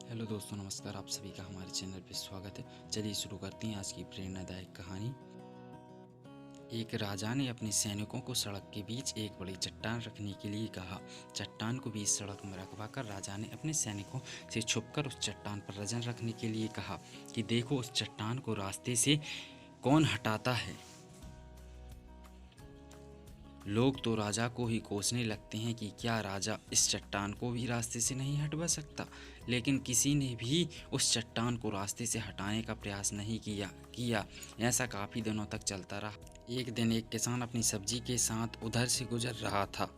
Hello दोस्तों, नमस्कार। आप सभी का हमारे चैनल पर स्वागत है। चलिए शुरू करते हैं आज की प्रेरणादायक कहानी। एक राजा ने अपने सैनिकों को सड़क के बीच एक बड़ी चट्टान रखने के लिए कहा। चट्टान को बीच सड़क में रखवाकर राजा ने अपने सैनिकों से छुपकर उस चट्टान पर नजर रखने के लिए कहा कि देखो, उस चट्टान को रास्ते से कौन हटाता है। लोग तो राजा को ही कोसने लगते हैं कि क्या राजा इस चट्टान को भी रास्ते से नहीं हटवा सकता, लेकिन किसी ने भी उस चट्टान को रास्ते से हटाने का प्रयास नहीं किया। ऐसा काफ़ी दिनों तक चलता रहा। एक दिन एक किसान अपनी सब्जी के साथ उधर से गुजर रहा था।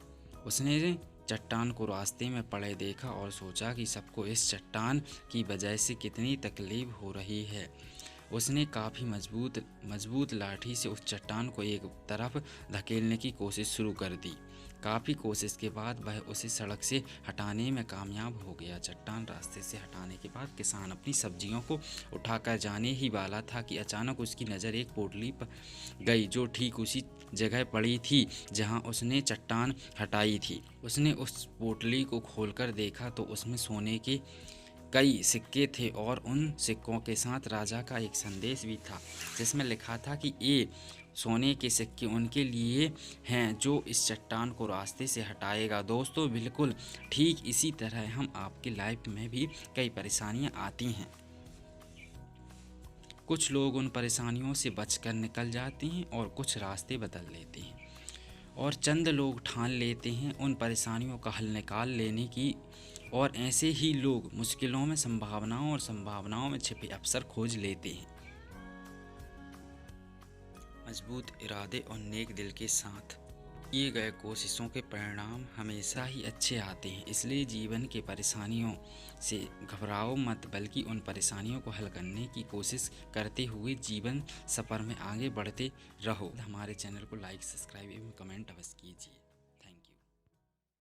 उसने चट्टान को रास्ते में पड़े देखा और सोचा कि सबको इस चट्टान की वजह से कितनी तकलीफ हो रही है। उसने काफ़ी मजबूत लाठी से उस चट्टान को एक तरफ धकेलने की कोशिश शुरू कर दी। काफ़ी कोशिश के बाद वह उसे सड़क से हटाने में कामयाब हो गया। चट्टान रास्ते से हटाने के बाद किसान अपनी सब्जियों को उठाकर जाने ही वाला था कि अचानक उसकी नज़र एक पोटली पर गई जो ठीक उसी जगह पड़ी थी जहां उसने चट्टान हटाई थी। उसने उस पोटली को खोलकर देखा तो उसमें सोने के कई सिक्के थे और उन सिक्कों के साथ राजा का एक संदेश भी था, जिसमें लिखा था कि ये सोने के सिक्के उनके लिए हैं जो इस चट्टान को रास्ते से हटाएगा। दोस्तों, बिल्कुल ठीक इसी तरह हम आपकी लाइफ में भी कई परेशानियां आती हैं। कुछ लोग उन परेशानियों से बचकर निकल जाते हैं और कुछ रास्ते बदल लेते हैं, और चंद लोग ठान लेते हैं उन परेशानियों का हल निकाल लेने की। और ऐसे ही लोग मुश्किलों में संभावनाओं और संभावनाओं में छिपे अवसर खोज लेते हैं। मजबूत इरादे और नेक दिल के साथ किए गए कोशिशों के परिणाम हमेशा ही अच्छे आते हैं। इसलिए जीवन के परेशानियों से घबराओ मत, बल्कि उन परेशानियों को हल करने की कोशिश करते हुए जीवन सफ़र में आगे बढ़ते रहो। हमारे चैनल को लाइक, सब्सक्राइब एवं कमेंट अवश्य कीजिए।